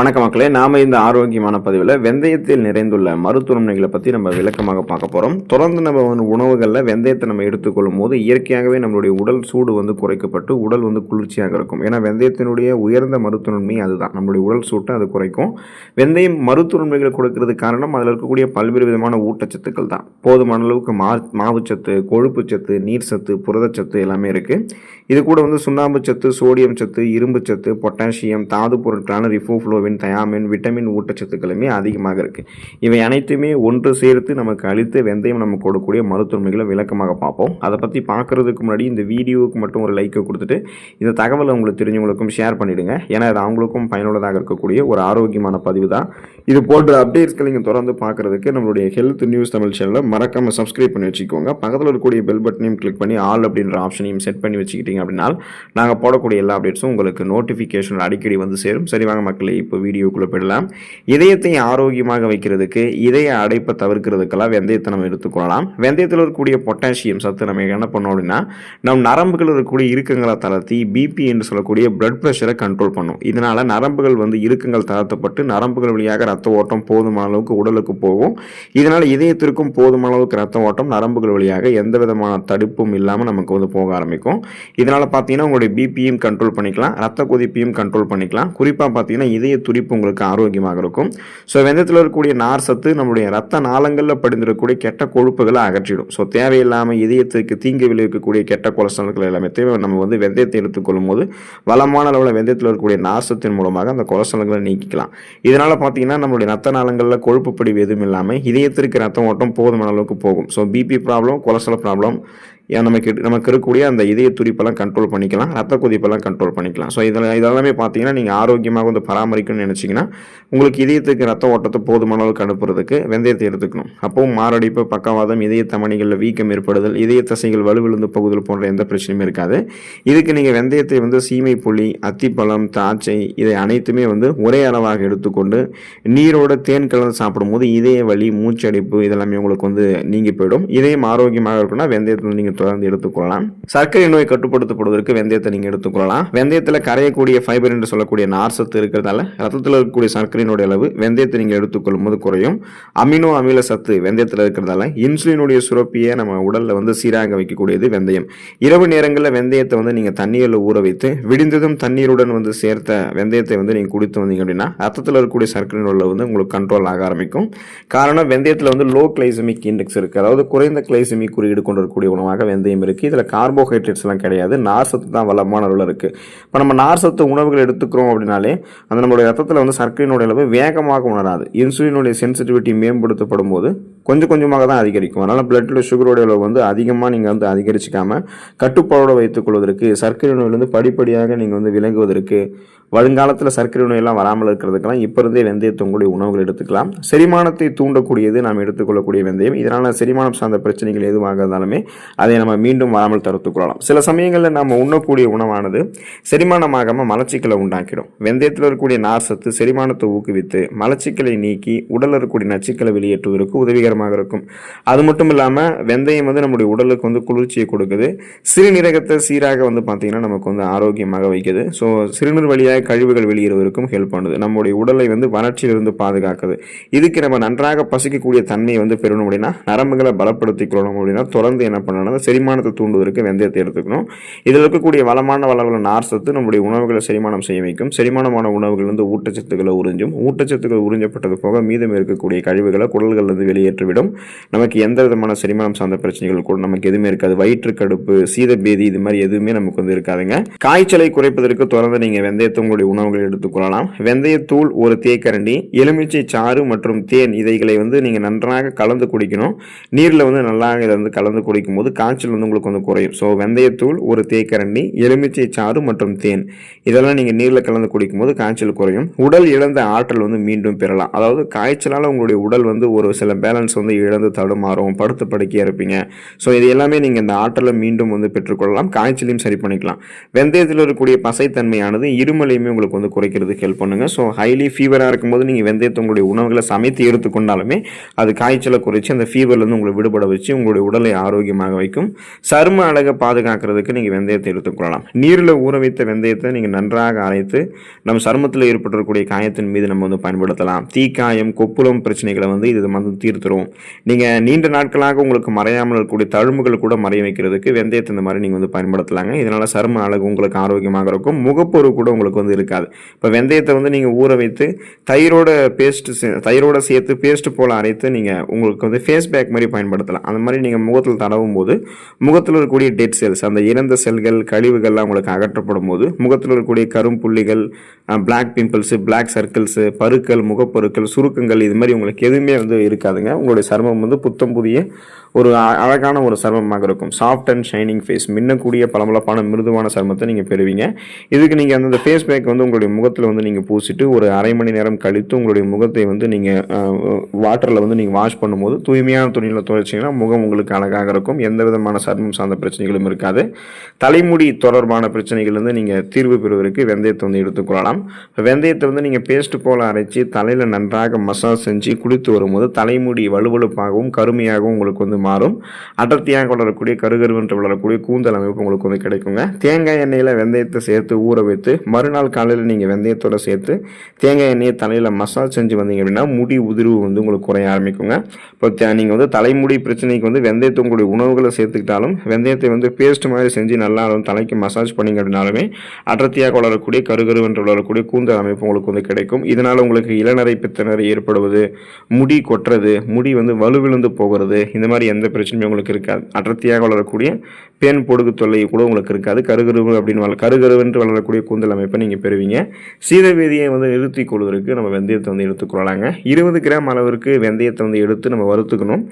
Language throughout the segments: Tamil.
வணக்கம் மக்களே, நாம இந்த ஆரோக்கியமான பதிவில் வெந்தயத்தில் நிறைந்துள்ள மருத்துவமைகளை பற்றி நம்ம விளக்கமாக பார்க்க போகிறோம். தொடர்ந்து நம்ம உணவுகளில் வெந்தயத்தை நம்ம எடுத்துக்கொள்ளும் போது இயற்கையாகவே நம்மளுடைய உடல் சூடு குறைக்கப்பட்டு உடல் குளிர்ச்சியாக இருக்கும். ஏன்னா வெந்தயத்தினுடைய உயர்ந்த மருத்துவன்மை அதுதான், நம்மளுடைய உடல் சூட்டை அது குறைக்கும். வெந்தயம் மருத்துவன்மைகளை கொடுக்கறது காரணம் அதில் இருக்கக்கூடிய பல்வேறு விதமான ஊட்டச்சத்துக்கள் தான். போதுமான அளவுக்கு மாவுச்சத்து, கொழுப்பு சத்து, நீர் சத்து, புரதச்சத்து எல்லாமே இருக்குது. இது கூட சுண்ணாம்பு சத்து, சோடியம் சத்து, இரும்பு சத்து, பொட்டாசியம், தாது பொருட்களான ரிஃபோஃப்ளோவின், தயாமின், விட்டமின் ஊட்டச்சத்துக்களுமே அதிகமாக இருக்குது. இவை அனைத்துமே ஒன்று சேர்த்து நமக்கு அளித்து வெந்தயம் நமக்கு கொடுக்கக்கூடிய மருத்துவமைகளை விளக்கமாக பார்ப்போம். அதை பற்றி பார்க்குறதுக்கு முன்னாடி இந்த வீடியோவுக்கு மட்டும் ஒரு லைக்கை கொடுத்துட்டு இந்த தகவலை உங்களுக்கு தெரிஞ்சவங்களுக்கும் ஷேர் பண்ணிவிடுங்க. ஏன்னா அது அவங்களுக்கும் பயனுள்ளதாக இருக்கக்கூடிய ஒரு ஆரோக்கியமான பதிவு தான். இது போன்ற அப்டேட்ஸ்களை நீங்கள் தொடர்ந்து பார்க்குறதுக்கு நம்மளுடைய ஹெல்த் நியூஸ் தமிழ் சேனலை மறக்காமல் சப்ஸ்கிரைப் பண்ணி வச்சுக்கோங்க. பக்கத்தில் இருக்கக்கூடிய பெல் பட்டனையும் கிளிக் பண்ணி ஆல் அப்படின்ற ஆப்ஷனையும் செட் பண்ணி வச்சுக்கிட்டீங்க அப்படின்னா நாங்கள் போடக்கூடிய எல்லா அப்டேட்ஸும் உங்களுக்கு நோட்டிஃபிகேஷன் அடிக்கடி சேரும். சரி வாங்க மக்களே, இப்போ வீடியோக்குள்ளே போயிடலாம். இதயத்தை ஆரோக்கியமாக வைக்கிறதுக்கு, இதய அடைப்பை தவிர்க்கிறதுக்கெல்லாம் வெந்தயத்தை நம்ம எடுத்துக்கொள்ளலாம். வெந்தயத்தில் இருக்கக்கூடிய பொட்டாசியம் சத்து நம்ம என்ன பண்ணோம் அப்படின்னா நம் நரம்புகள் இருக்கக்கூடிய இறுக்கங்களை தளர்த்தி பிபி என்று சொல்லக்கூடிய பிளட் ப்ரெஷரை கண்ட்ரோல் பண்ணும். இதனால நரம்புகள் இறுக்கங்கள் தளர்த்தப்பட்டு நரம்புகள் வழியாக ரத்த ஓட்டம் போதுமான அளவுக்கு உடலுக்கு போகும். இதனால் இதயத்திற்கும் போதுமான அளவுக்கு ரத்த ஓட்டம் நரம்புகள் வழியாக எந்த விதமான தடுப்பும் இல்லாமல் நமக்கு போக ஆரம்பிக்கும். இதனால் பார்த்தீங்கன்னா உங்களுடைய பிபியும் கண்ட்ரோல் பண்ணிக்கலாம், ரத்த கொதிப்பையும் கண்ட்ரோல் பண்ணிக்கலாம். குறிப்பாக பார்த்தீங்கன்னா இதய துடிப்பு உங்களுக்கு ஆரோக்கியமாக இருக்கும். ஸோ வெந்தயத்தில் இருக்கக்கூடிய நார் சத்து நம்மளுடைய ரத்த நாளங்களில் படிந்திருக்கக்கூடிய கெட்ட கொழுப்புகளை அகற்றிடும். ஸோ தேவையில்லாமல் இதயத்துக்கு தீங்கு விளைவிக்கக்கூடிய கெட்ட கொலஸ்ட்ரால்கள் எல்லாமே நம்ம வெந்தயத்தை எடுத்துக்கொள்ளும் போது வளமான அளவில் வெந்தயத்தில் இருக்கக்கூடிய நார் சத்தின் மூலமாக அந்த கொலஸ்ட்ரால்களை நீக்கிக்கலாம். இதனால் பார்த்தீங்கன்னா நம்மளுடைய ரத்த நாளங்களில் கொழுப்பு படிவு எதுவும் இல்லாமல் இதயத்திற்கு ரத்த ஓட்டம் போதுமான அளவுக்கு போகும். So BP problem, cholesterol problem நமக்கு இருக்கக்கூடிய அந்த இதய துடிப்பெல்லாம் கண்ட்ரோல் பண்ணிக்கலாம், ரத்த கொதிப்பெல்லாம் கண்ட்ரோல் பண்ணிக்கலாம். ஸோ இதெல்லாமே பார்த்தீங்கன்னா நீங்கள் ஆரோக்கியமாக பராமரிக்கணும்னு நினச்சிங்கன்னா உங்களுக்கு இதயத்துக்கு ரத்த ஓட்டத்தை போதுமான அளவுக்கு அனுப்புறதுக்கு வெந்தயத்தை எடுத்துக்கணும். அப்போவும் மாரடைப்பு, பக்கவாதம், இதய தமனிகளில் வீக்கம் ஏற்படுதல், இதய தசைகள் வலுவிழுந்து போகுதல் போன்ற எந்த பிரச்சனையும் இருக்காது. இதுக்கு நீங்கள் வெந்தயத்தை சீமை புளி, அத்திப்பழம், திராட்சை இதை அனைத்துமே ஒரே அளவாக எடுத்துக்கொண்டு நீரோட தேன் கலந்து சாப்பிடும்போது இதய வலி, மூச்சடைப்பு இதெல்லாமே உங்களுக்கு நீங்கி போயிடும். இதயம் ஆரோக்கியமாக இருக்குன்னா வெந்தயத்தை நீங்கள் தொடர்ந்து எடுத்துக்கொள்ளலாம். சர்க்கரை நோய் கட்டுப்படுத்தப்படுவதற்கு வெந்தயத்தை நீங்கள் எடுத்துக்கொள்ளலாம். வெந்தயத்தில் கரையக்கூடிய ஃபைபர் என்று சொல்லக்கூடிய நார் சத்து இருக்கிறதால ரத்தத்தில் இருக்கக்கூடிய சர்க்கரையினுடைய அளவு வெந்தயத்தை நீங்கள் எடுத்துக்கொள்ளும் போது குறையும். அமினோ அமில சத்து வெந்தயத்தில் இருக்கிறதால இன்சுலினுடைய சுரப்பியை நம்ம உடலில் சீராக வைக்கக்கூடியது வெந்தயம். இரவு நேரங்களில் வெந்தயத்தை நீங்கள் தண்ணீரில் ஊற வைத்து விடிந்ததும் தண்ணீருடன் சேர்த்த வெந்தயத்தை நீங்கள் குடித்து வந்தீங்க அப்படின்னா ரத்தத்தில் இருக்கக்கூடிய சர்க்கரையின் அளவு உங்களுக்கு கண்ட்ரோல் ஆக ஆரம்பிக்கும். காரணம் வெந்தயத்தில் லோ கிளைசமிக் இண்டெக்ஸ் இருக்கு, அதாவது குறைந்த கிளைசமிக் குறியீடு கொண்டிருக்கக்கூடிய உணவாக வெந்தயம் இருக்குது. இதில் கார்போஹைட்ரேட்ஸ் எல்லாம் கிடையாது, நார் சத்து தான் வளமான அளவில் இருக்குது. இப்போ நம்ம நார் சத்து உணவுகள் எடுத்துக்கிறோம் அப்படின்னாலே அந்த நம்மளுடைய ரத்தத்தில் சர்க்கரையினுடைய அளவு வேகமாக உணராது. இன்சுலினுடைய சென்சிட்டிவிட்டி மேம்படுத்தப்படும் போது கொஞ்சம் கொஞ்சமாக தான் அதிகரிக்கும். அதனால் பிளட்டில் சுகருடைய அளவு அதிகமாக நீங்கள் அதிகரிச்சிக்காம கட்டுப்பாடோடு வைத்துக் கொள்வதற்கு, சர்க்கரை நோயிலிருந்து படிப்படியாக நீங்கள் விலகுவதற்கு, வருங்காலத்தில் சர்க்கரை நோயெல்லாம் வராமல் இருக்கிறதுக்கெல்லாம் இப்போ இருந்தே வெந்தயத்தை உங்களுடைய உணவுகள் எடுத்துக்கலாம். செரிமானத்தை தூண்டக்கூடியது நாம் எடுத்துக்கொள்ளக்கூடிய வெந்தயம். இதனால் செரிமானம் சார்ந்த பிரச்சனைகள் எதுவாக இருந்தாலுமே அதை நம்ம மீண்டும் வராமல் தடுத்துக்கொள்ளலாம். சில சமயங்களில் நம்ம உண்ணக்கூடிய உணவானது செரிமானமாகாமல் மலச்சிக்கலை உண்டாக்கிடும். வெந்தயத்தில் இருக்கக்கூடிய நார் சத்து செரிமானத்தை ஊக்குவித்து மலச்சிக்கலை நீக்கி உடலில் இருக்கக்கூடிய நச்சுக்களை வெளியேற்றுவதற்கு உதவிகரமாக இருக்கும். அது மட்டும் இல்லாமல் வெந்தயம் நம்முடைய உடலுக்கு குளிர்ச்சியை கொடுக்குது. சிறுநீரகத்தை சீராக பார்த்தீங்கன்னா நமக்கு ஆரோக்கியமாக வைக்குது. ஸோ சிறுநீர் வழியாக கழிவுகள் வெளியேறுவதற்கும் ஹெல்ப் பண்ணுது. நம்முடைய உடலை வறட்சியிலிருந்து பாதுகாக்குது. இதுக்கு நம்ம நன்றாக பசிக்கக்கூடிய தன்மையை பெறணும் அப்படின்னா, நரம்புகளை பலப்படுத்திக் கொள்ளணும் அப்படின்னா தொடர்ந்து என்ன பண்ணணும், செரிமானத்தை தூண்டுவதற்கு வெந்தயத்தை எடுத்துக்கணும். இதில் இருக்கக்கூடிய வளமான அளவில் நார் சத்து நம்முடைய உணவுகளை செரிமானம் செய்ய வைக்கும். செரிமானமான உணவுகள் ஊட்டச்சத்துக்களை உறிஞ்சும். ஊட்டச்சத்துக்கள் உறிஞ்சப்பட்டது போக மீதம் இருக்கக்கூடிய கழிவுகளை குடல்கள் வெளியேற்றிவிடும். நமக்கு எந்த விதமான செரிமானம் சார்ந்த பிரச்சனைகள் கூட நமக்கு எதுவுமே இருக்காது. வயிற்று கடுப்பு, சீதபேதி இது மாதிரி எதுவுமே நமக்கு இருக்காதுங்க. காய்ச்சலை குறைப்பதற்கு தொடர்ந்து நீங்க வெந்தயத்தை உங்களுடைய உணவுகளை எடுத்துக்கொள்ளலாம். வெந்தயத்தூள் ஒரு தேக்கரண்டி, எலுமிச்சை சாறு மற்றும் தேன் இதைகளை நீங்க நன்றாக கலந்து குடிக்கணும். நீரில் நல்லாக இதை கலந்து குடிக்கும் போது காய்ச்சல் உங்களுக்கு குறையும். ஸோ வெந்தயத்தூள் ஒரு தேக்கரண்டி, எலுமிச்சை சாறு மற்றும் தேன் இதெல்லாம் நீங்கள் நீரில் கலந்து குடிக்கும் போது காய்ச்சல் குறையும். உடல் இழந்த ஆற்றல் மீண்டும் பெறலாம். அதாவது காய்ச்சலால் உங்களுடைய உடல் ஒரு சில பேலன்ஸ் பேலன்ஸ் வந்து இழந்து தடுமாறும், படுத்த படுக்கையாக இருப்பீங்க. ஸோ இது எல்லாமே நீங்கள் இந்த ஆற்றலை மீண்டும் வந்து பெற்றுக்கொள்ளலாம். காய்ச்சலையும் சரி பண்ணிக்கலாம். வெந்தயத்தில் இருக்கக்கூடிய பசைத்தன்மையானது இருமலையுமே உங்களுக்கு வந்து குறைக்கிறதுக்கு ஹெல்ப் பண்ணுங்க. ஸோ ஹைலி ஃபீவராக இருக்கும்போது நீங்கள் வெந்தயத்தை உங்களுடைய உணவுகளை சமைத்து எடுத்துக்கொண்டாலுமே அது காய்ச்சலை குறைச்சி அந்த ஃபீவர்லேருந்து உங்களை விடுபட வச்சு உங்களுடைய உடலை ஆரோக்கியமாக வைக்கும். சரும அழகை பாதுகாக்கிறதுக்கு நீங்கள் வெந்தயத்தை எடுத்துக்கொள்ளலாம். நீரில் ஊற வைத்த வெந்தயத்தை நீங்கள் நன்றாக அரைத்து நம்ம சருமத்தில் ஏற்பட்டிருக்கக்கூடிய காயத்தின் மீது நம்ம வந்து பயன்படுத்தலாம். தீக்காயம், கொப்புளம் பிரச்சனைகளை வந்து இது வந்து தீர்த்துரும். நீங்கள் நீண்ட நாட்களாக உங்களுக்கு மறையாமல் இருக்கக்கூடிய தழும்புகள் கூட மறைய வைக்கிறதுக்கு வெந்தயத்தை இந்த மாதிரி நீங்கள் வந்து பயன்படுத்தலாங்க. இதனால் சரும அழகு உங்களுக்கு ஆரோக்கியமாக இருக்கும். முகப்பொரு கூட உங்களுக்கு வந்து இருக்காது. இப்போ வெந்தயத்தை வந்து நீங்கள் ஊற வைத்து தயிரோட சேர்த்து பேஸ்ட் போல் அரைத்து நீங்கள் உங்களுக்கு வந்து ஃபேஸ் பேக் மாதிரி பயன்படுத்தலாம். அந்த மாதிரி நீங்கள் முகத்தில் தடவும் போது முகத்தில் இருக்கக்கூடிய டெட் செல்ஸ், அந்த இறந்த செல்கள், கழிவுகள்லாம் உங்களுக்கு அகற்றப்படும் போது முகத்தில் இருக்கக்கூடிய கரும்புள்ளிகள், பிளாக் பிம்பிள்ஸு, பிளாக் சர்க்கிள்ஸு, பருக்கள், முகப்பருக்கள், சுருக்கங்கள் இது மாதிரி உங்களுக்கு எதுவுமே வந்து இருக்காதுங்க. உங்களுடைய சருமம் வந்து புத்தம் புதிய ஒரு அழகான ஒரு சருமமாக இருக்கும். சாஃப்ட் அண்ட் ஷைனிங் ஃபேஸ், மின்னக்கூடிய பளபளப்பான மிருதுவான சருமத்தை நீங்கள் பெறுவீங்க. இதுக்கு நீங்கள் அந்த ஃபேஸ் பேக் வந்து உங்களுடைய முகத்தில் வந்து நீங்கள் பூசிட்டு ஒரு அரை மணி நேரம் கழித்து உங்களுடைய முகத்தை வந்து நீங்கள் வாட்டரில் வந்து நீங்கள் வாஷ் பண்ணும்போது தூய்மையான துணியில் துவைச்சிங்கன்னா முகம் உங்களுக்கு அழகாக இருக்கும். எந்த விதமான சருமம் சார்ந்த பிரச்சனைகளும் இருக்காது. தலைமுடி தொடர்பான பிரச்சனைகள்லேருந்து நீங்கள் தீர்வு பெறுவதற்கு வெந்தயத்தை வந்து எடுத்துக்கொள்ளலாம். வெந்தயத்தை வந்து நீங்கள் பேஸ்ட் போல் அரைச்சி தலையில் நன்றாக மசாஜ் செஞ்சு குளித்து வரும்போது தலைமுடி வலுவழுப்பாகவும் கருமையாகவும் உங்களுக்கு வந்து மாறும். அடர்த்தியாக வளரக்கூடிய கருகருவென்று வளரக்கூடிய கூந்தல் அமைப்பு உங்களுக்கு வந்து கிடைக்குங்க. தேங்காய் எண்ணெயில் வெந்தயத்தை சேர்த்து ஊற வைத்து மறுநாள் காலையில் நீங்கள் வெந்தயத்தோடு சேர்த்து தேங்காய் எண்ணெயை தலையில் மசாஜ் செஞ்சு வந்தீங்க அப்படின்னா முடி உதிர்வு வந்து உங்களுக்கு குறைய ஆரம்பிக்குங்க. இப்போ நீங்கள் வந்து தலைமுடி பிரச்சனைக்கு வந்து வெந்தயத்தை உங்களுடைய உணவுகளை சேர்த்துக்கிட்டாலும் வெந்தயத்தை வந்து பேஸ்ட் மாதிரி செஞ்சு நல்லா தலைக்கு மசாஜ் பண்ணிங்க அப்படின்னாலுமே அடர்த்தியாக வளரக்கூடிய கருகருவென்று வளரக்கூடிய கூந்தல் அமைப்பு உங்களுக்கு வந்து கிடைக்கும். இதனால் உங்களுக்கு இளநரை பித்தநரை ஏற்படுவது, முடி கொட்டுறது, முடி வந்து வலுவிழுந்து போகிறது, இந்த மாதிரி எந்த பிரச்சனையும் உங்களுக்கு இருக்காது. அடர்த்தியாக வளரக்கூடிய பேன் பொடுகு தொல்லை கூட உங்களுக்கு இருக்காது. கருகருவென்று வளரக்கூடிய கூந்தல் அமைப்பை நீங்கள் பெறுவீங்க. சீதபேதியை வந்து நிறுத்திக் கொள்வதற்கு நம்ம வெந்தயத்தை வந்து எடுத்துக்கொள்ளலாங்க. 20 கிராம் அளவிற்கு வெந்தயத்தை வந்து எடுத்து நம்ம வறுத்துக்கணும்.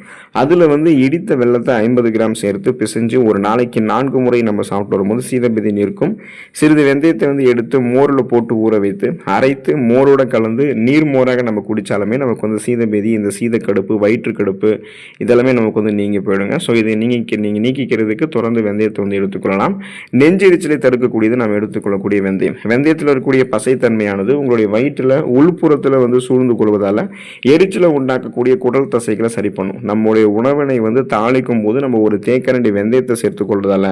அதில் வந்து இடித்த வெல்லத்தை 50 கிராம் சேர்த்து பிசைஞ்சு ஒரு நாளைக்கு 4 முறை நம்ம சாப்பிட்டு வரும்போது சீதபேதி நிற்கும். சிறிது வெந்தயத்தை வந்து எடுத்து மோரில் போட்டு ஊற வைத்து அரைத்து மோரோட கலந்து நீர் மோராக நம்ம குடித்தாலுமே நமக்கு வந்து சீதபேதி, இந்த சீதக்கடுப்பு, வயிற்றுக்கடுப்பு இதெல்லாமே நமக்கு வந்து நீங்கி போயிடுங்க. ஸோ இதை நீங்கள் நீக்கிக்கிறதுக்கு தொடர்ந்து வெந்தயத்தை வந்து எடுத்துக்கொள்ளலாம். நெஞ்செரிச்சலை தடுக்கக்கூடியது நாம் எடுத்துக்கொள்ளக்கூடிய வெந்தயம். வெந்தயத்தில் இருக்கக்கூடிய பசைத்தன்மையானது உங்களுடைய வயிற்றில் உள்புறத்தில் வந்து சூழ்ந்து கொள்வதால் எரிச்சலை உண்டாக்கக்கூடிய குடல் தசைகளை சரி பண்ணும். நம்முடைய உணவினை வந்து தாளிக்கும் போது நம்ம ஒரு தேக்கரண்டி வெந்தயத்தை சேர்த்துக்கொள்றதால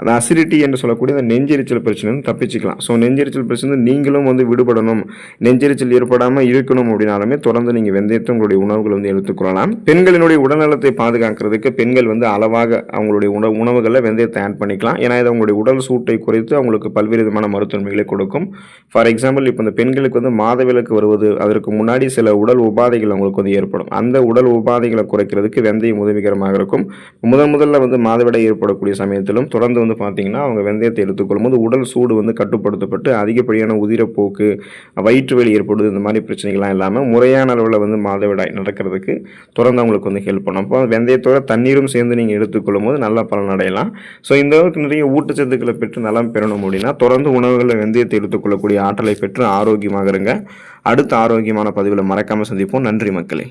அந்த அசிடிட்டி என்று சொல்லக்கூடிய அந்த நெஞ்செரிச்சல் பிரச்சனை வந்து தப்பிச்சுக்கலாம். ஸோ நெஞ்செரிச்சல் பிரச்சனை நீங்களும் வந்து விடுபடணும், நெஞ்செரிச்சல் ஏற்படாமல் இருக்கணும் அப்படின்னாலுமே தொடர்ந்து நீங்கள் வெந்தயத்தை உங்களுடைய உணவுகளை வந்து எடுத்துக்கொள்ளலாம். பெண்களினுடைய உடல்நலத்தை பாதுகாக்கிறதுக்கு பெண்கள் வந்து அளவாக அவங்களுடைய உணவுகளில் வெந்தயத்தை ஆட் பண்ணிக்கலாம். ஏன்னா இது அவங்களுடைய உடல் சூட்டை குறைத்து அவங்களுக்கு பல்வேறு விதமான மருத்துவமைகளை கொடுக்கும். ஃபார் எக்ஸாம்பிள், இப்போ இந்த பெண்களுக்கு வந்து மாதவிலக்கு வருவது, அதற்கு முன்னாடி சில உடல் உபாதைகள் அவங்களுக்கு வந்து ஏற்படும். அந்த உடல் உபாதைகளை குறைக்கிறதுக்கு வெந்தயம் உதவிகரமாக இருக்கும். முதல்ல வந்து மாதவிடாய் ஏற்படக்கூடிய சமயத்திலும் தொடர்ந்து வந்து பார்த்தீங்கன்னா அவங்க வெந்தயத்தை எடுத்துக்கொள்ளும் போது உடல் சூடு வந்து கட்டுப்படுத்தப்பட்டு அதிகப்படியான உதிரப்போக்கு, வயிற்று வலி ஏற்படுது, இந்த மாதிரி பிரச்சனைகள்லாம் இல்லாமல் முறையான அளவில் வந்து மாதவிடாய் நடக்கிறதுக்கு தொடர்ந்து அவங்களுக்கு வந்து ஹெல்ப் பண்ணும். அப்போ வெந்தயத்தோட தண்ணீரும் சேர்ந்து நீங்கள் எடுத்துக்கொள்ளும் போது நல்ல பலன் அடையலாம். ஸோ இந்த அளவுக்கு நிறைய ஊட்டச்சத்துக்களை பெற்று நலம் பெறணும் அப்படின்னா தொடர்ந்து உணவுகளில் வெந்தயத்தை எடுத்துக்கொள்ளக்கூடிய ஆற்றலை பெற்று ஆரோக்கியமாக இருங்க. அடுத்த ஆரோக்கியமான பதிவில் மறக்காமல் சந்திப்போம். நன்றி மக்களே.